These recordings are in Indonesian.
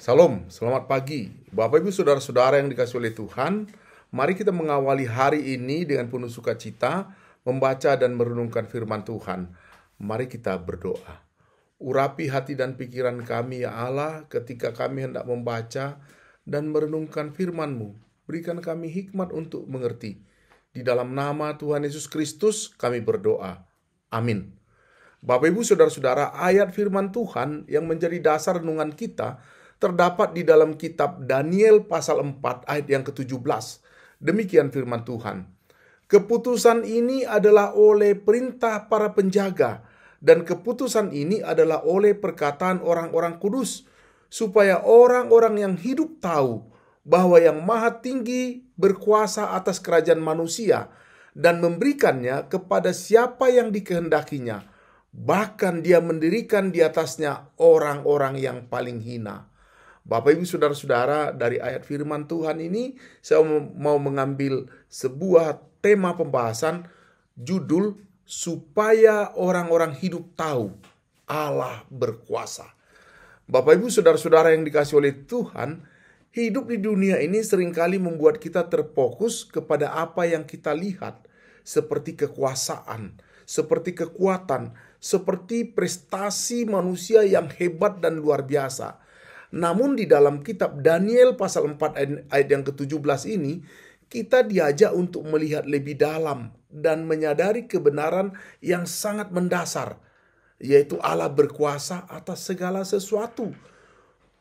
Salam, selamat pagi. Bapak Ibu Saudara-saudara yang dikasihi oleh Tuhan, mari kita mengawali hari ini dengan penuh sukacita, membaca dan merenungkan firman Tuhan. Mari kita berdoa. Urapi hati dan pikiran kami ya Allah ketika kami hendak membaca dan merenungkan firman-Mu. Berikan kami hikmat untuk mengerti. Di dalam nama Tuhan Yesus Kristus kami berdoa. Amin. Bapak Ibu Saudara-saudara, ayat firman Tuhan yang menjadi dasar renungan kita terdapat di dalam kitab Daniel pasal 4 ayat yang ke-17. Demikian firman Tuhan. Keputusan ini adalah oleh perintah para penjaga, dan keputusan ini adalah oleh perkataan orang-orang kudus, supaya orang-orang yang hidup tahu bahwa yang Maha Tinggi berkuasa atas kerajaan manusia dan memberikannya kepada siapa yang dikehendakinya. Bahkan dia mendirikan di atasnya orang-orang yang paling hina. Bapak Ibu Saudara-saudara, dari ayat firman Tuhan ini saya mau mengambil sebuah tema pembahasan, judul supaya orang-orang hidup tahu Allah berkuasa. Bapak Ibu Saudara-saudara yang dikasihi oleh Tuhan, hidup di dunia ini seringkali membuat kita terfokus kepada apa yang kita lihat, seperti kekuasaan, seperti kekuatan, seperti prestasi manusia yang hebat dan luar biasa. Namun di dalam kitab Daniel pasal 4 ayat yang ke-17 ini, kita diajak untuk melihat lebih dalam dan menyadari kebenaran yang sangat mendasar, yaitu Allah berkuasa atas segala sesuatu.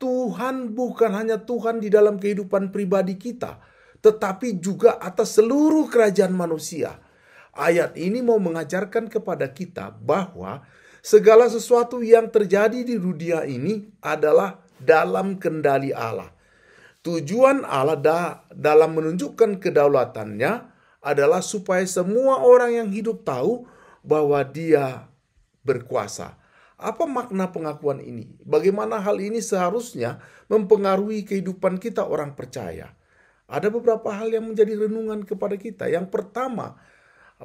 Tuhan bukan hanya Tuhan di dalam kehidupan pribadi kita, tetapi juga atas seluruh kerajaan manusia. Ayat ini mau mengajarkan kepada kita bahwa segala sesuatu yang terjadi di dunia ini adalah dalam kendali Allah. Tujuan Allah dalam menunjukkan kedaulatannya adalah supaya semua orang yang hidup tahu bahwa Dia berkuasa. Apa makna pengakuan ini? Bagaimana hal ini seharusnya mempengaruhi kehidupan kita orang percaya? Ada beberapa hal yang menjadi renungan kepada kita. Yang pertama,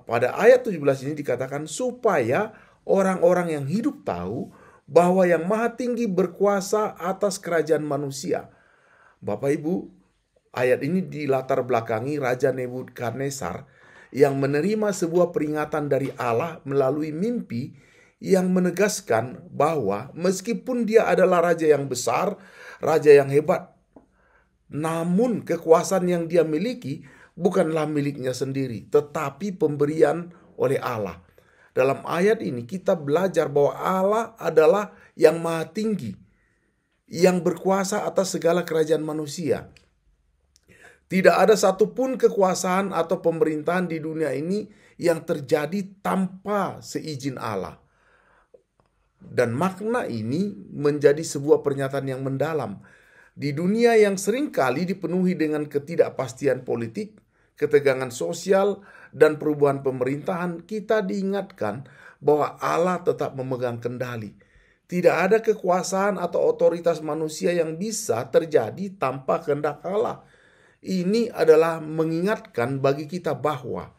pada ayat 17 ini dikatakan supaya orang-orang yang hidup tahu bahwa yang Maha Tinggi berkuasa atas kerajaan manusia. Bapak Ibu, ayat ini dilatar belakangi Raja Nebukadnezar yang menerima sebuah peringatan dari Allah melalui mimpi yang menegaskan bahwa meskipun dia adalah raja yang besar, raja yang hebat, namun kekuasaan yang dia miliki bukanlah miliknya sendiri, tetapi pemberian oleh Allah. Dalam ayat ini kita belajar bahwa Allah adalah yang Maha Tinggi, yang berkuasa atas segala kerajaan manusia. Tidak ada satupun kekuasaan atau pemerintahan di dunia ini yang terjadi tanpa seizin Allah. Dan makna ini menjadi sebuah pernyataan yang mendalam. Di dunia yang seringkali dipenuhi dengan ketidakpastian politik, ketegangan sosial, dan perubahan pemerintahan, kita diingatkan bahwa Allah tetap memegang kendali. Tidak ada kekuasaan atau otoritas manusia yang bisa terjadi tanpa kehendak Allah. Ini adalah mengingatkan bagi kita bahwa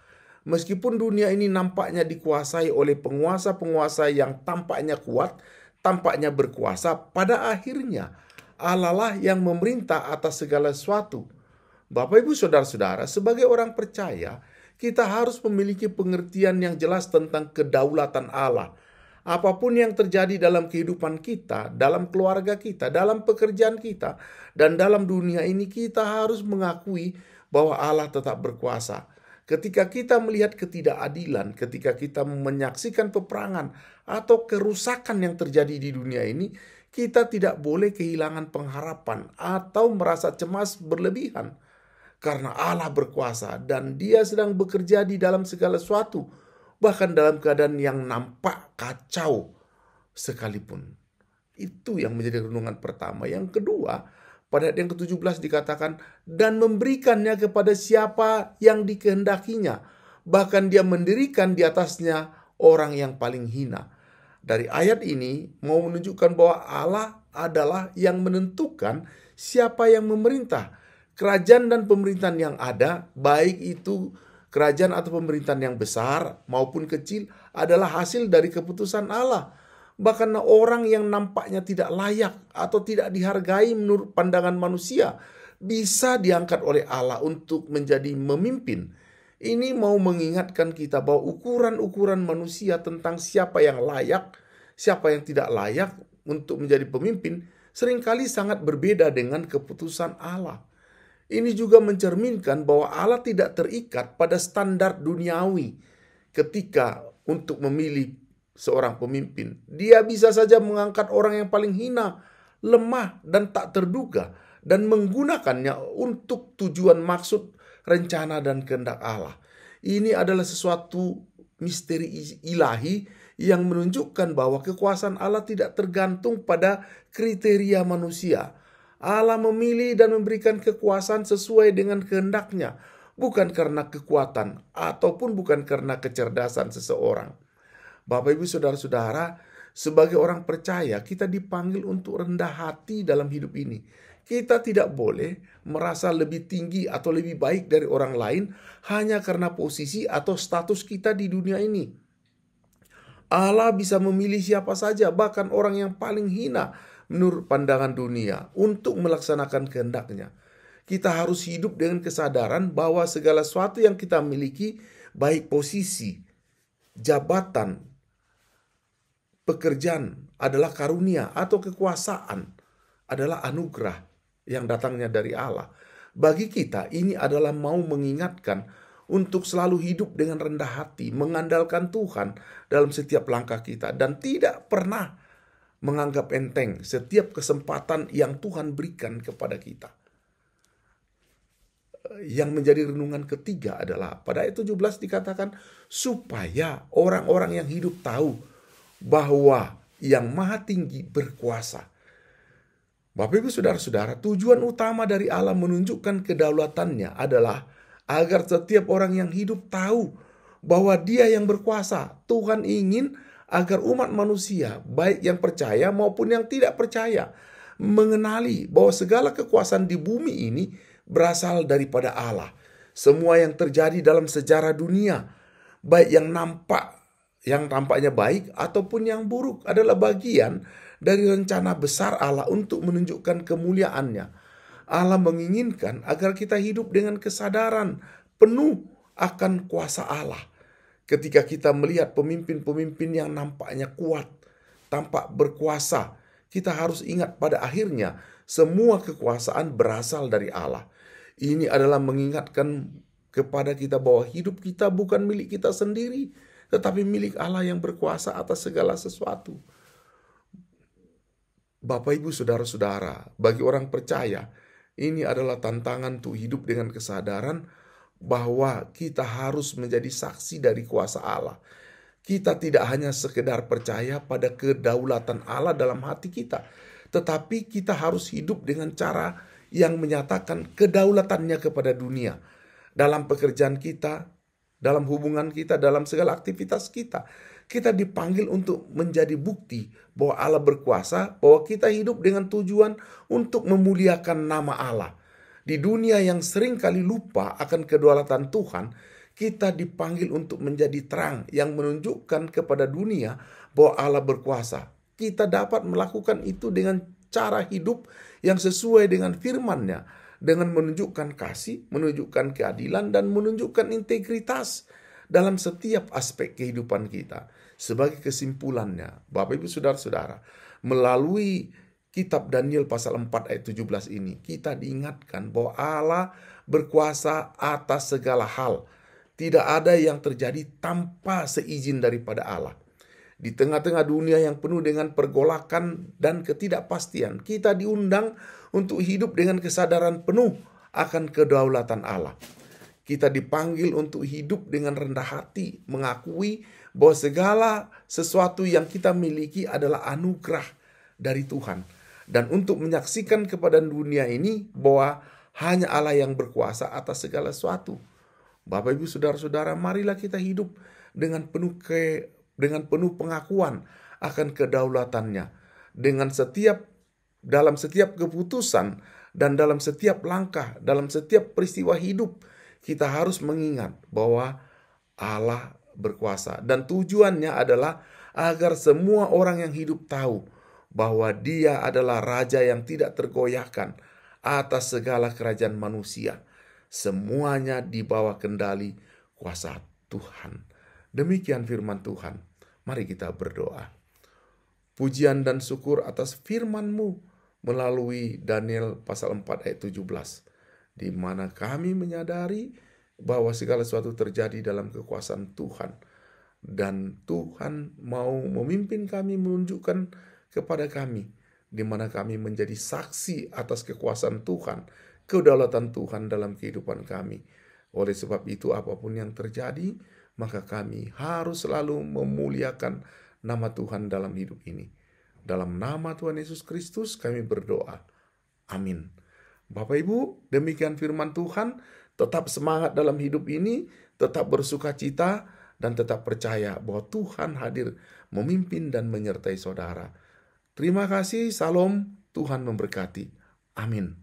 meskipun dunia ini nampaknya dikuasai oleh penguasa-penguasa yang tampaknya kuat, tampaknya berkuasa, pada akhirnya Allah lah yang memerintah atas segala sesuatu. Bapak Ibu Saudara-saudara, sebagai orang percaya, kita harus memiliki pengertian yang jelas tentang kedaulatan Allah. Apapun yang terjadi dalam kehidupan kita, dalam keluarga kita, dalam pekerjaan kita, dan dalam dunia ini, kita harus mengakui bahwa Allah tetap berkuasa. Ketika kita melihat ketidakadilan, ketika kita menyaksikan peperangan atau kerusakan yang terjadi di dunia ini, kita tidak boleh kehilangan pengharapan atau merasa cemas berlebihan. Karena Allah berkuasa dan Dia sedang bekerja di dalam segala sesuatu, bahkan dalam keadaan yang nampak kacau sekalipun. Itu yang menjadi renungan pertama. Yang kedua, pada ayat yang ke-17 dikatakan, dan memberikannya kepada siapa yang dikehendakinya, bahkan Dia mendirikan di atasnya orang yang paling hina. Dari ayat ini mau menunjukkan bahwa Allah adalah yang menentukan siapa yang memerintah. Kerajaan dan pemerintahan yang ada, baik itu kerajaan atau pemerintahan yang besar maupun kecil, adalah hasil dari keputusan Allah. Bahkan orang yang nampaknya tidak layak atau tidak dihargai menurut pandangan manusia bisa diangkat oleh Allah untuk menjadi memimpin. Ini mau mengingatkan kita bahwa ukuran-ukuran manusia tentang siapa yang layak, siapa yang tidak layak untuk menjadi pemimpin seringkali sangat berbeda dengan keputusan Allah. Ini juga mencerminkan bahwa Allah tidak terikat pada standar duniawi ketika untuk memilih seorang pemimpin. Dia bisa saja mengangkat orang yang paling hina, lemah, dan tak terduga, dan menggunakannya untuk tujuan maksud, rencana, dan kehendak Allah. Ini adalah sesuatu misteri ilahi yang menunjukkan bahwa kekuasaan Allah tidak tergantung pada kriteria manusia. Allah memilih dan memberikan kekuasaan sesuai dengan kehendaknya, bukan karena kekuatan ataupun bukan karena kecerdasan seseorang. Bapak, Ibu, saudara-saudara, sebagai orang percaya kita dipanggil untuk rendah hati dalam hidup ini. Kita tidak boleh merasa lebih tinggi atau lebih baik dari orang lain hanya karena posisi atau status kita di dunia ini. Allah bisa memilih siapa saja, bahkan orang yang paling hina menurut pandangan dunia, untuk melaksanakan kehendaknya. Kita harus hidup dengan kesadaran bahwa segala sesuatu yang kita miliki, baik posisi, jabatan, pekerjaan, adalah karunia atau kekuasaan, adalah anugerah yang datangnya dari Allah. Bagi kita ini adalah mau mengingatkan untuk selalu hidup dengan rendah hati, mengandalkan Tuhan dalam setiap langkah kita, dan tidak pernah menganggap enteng setiap kesempatan yang Tuhan berikan kepada kita. Yang menjadi renungan ketiga adalah pada ayat 17 dikatakan, supaya orang-orang yang hidup tahu bahwa yang Maha Tinggi berkuasa. Bapak, Ibu, saudara-saudara, tujuan utama dari Allah menunjukkan kedaulatannya adalah agar setiap orang yang hidup tahu bahwa Dia yang berkuasa. Tuhan ingin agar umat manusia, baik yang percaya maupun yang tidak percaya, mengenali bahwa segala kekuasaan di bumi ini berasal daripada Allah. Semua yang terjadi dalam sejarah dunia, baik yang tampaknya baik ataupun yang buruk, adalah bagian dari rencana besar Allah untuk menunjukkan kemuliaannya. Allah menginginkan agar kita hidup dengan kesadaran penuh akan kuasa Allah. Ketika kita melihat pemimpin-pemimpin yang nampaknya kuat, tampak berkuasa, kita harus ingat pada akhirnya semua kekuasaan berasal dari Allah. Ini adalah mengingatkan kepada kita bahwa hidup kita bukan milik kita sendiri, tetapi milik Allah yang berkuasa atas segala sesuatu. Bapak, Ibu, saudara-saudara, bagi orang percaya, ini adalah tantangan untuk hidup dengan kesadaran bahwa kita harus menjadi saksi dari kuasa Allah. Kita tidak hanya sekedar percaya pada kedaulatan Allah dalam hati kita, tetapi kita harus hidup dengan cara yang menyatakan kedaulatannya kepada dunia. Dalam pekerjaan kita, dalam hubungan kita, dalam segala aktivitas kita. Kita dipanggil untuk menjadi bukti bahwa Allah berkuasa, bahwa kita hidup dengan tujuan untuk memuliakan nama Allah. Di dunia yang sering kali lupa akan kedaulatan Tuhan, kita dipanggil untuk menjadi terang yang menunjukkan kepada dunia bahwa Allah berkuasa. Kita dapat melakukan itu dengan cara hidup yang sesuai dengan firman-Nya, dengan menunjukkan kasih, menunjukkan keadilan, dan menunjukkan integritas dalam setiap aspek kehidupan kita. Sebagai kesimpulannya, Bapak, Ibu, saudara-saudara, melalui kitab Daniel pasal 4 ayat 17 ini, kita diingatkan bahwa Allah berkuasa atas segala hal. Tidak ada yang terjadi tanpa seizin daripada Allah. Di tengah-tengah dunia yang penuh dengan pergolakan dan ketidakpastian, kita diundang untuk hidup dengan kesadaran penuh akan kedaulatan Allah. Kita dipanggil untuk hidup dengan rendah hati, mengakui bahwa segala sesuatu yang kita miliki adalah anugerah dari Tuhan. Dan untuk menyaksikan kepada dunia ini bahwa hanya Allah yang berkuasa atas segala sesuatu. Bapak, Ibu, saudara-saudara, marilah kita hidup dengan penuh pengakuan akan kedaulatannya. Dalam setiap keputusan dan dalam setiap langkah, dalam setiap peristiwa hidup, kita harus mengingat bahwa Allah berkuasa. Dan tujuannya adalah agar semua orang yang hidup tahu bahwa Dia adalah Raja yang tidak tergoyahkan atas segala kerajaan manusia. Semuanya di bawah kendali kuasa Tuhan. Demikian firman Tuhan. Mari kita berdoa. Pujian dan syukur atas firman-Mu melalui Daniel pasal 4 ayat 17. Di mana kami menyadari bahwa segala sesuatu terjadi dalam kekuasaan Tuhan. Dan Tuhan mau memimpin kami, menunjukkan kepada kami di mana kami menjadi saksi atas kekuasaan Tuhan, kedaulatan Tuhan dalam kehidupan kami. Oleh sebab itu apapun yang terjadi, maka kami harus selalu memuliakan nama Tuhan dalam hidup ini. Dalam nama Tuhan Yesus Kristus kami berdoa. Amin. Bapak Ibu, demikian firman Tuhan. Tetap semangat dalam hidup ini, tetap bersuka cita, dan tetap percaya bahwa Tuhan hadir memimpin dan menyertai saudara. Terima kasih, salam, Tuhan memberkati. Amin.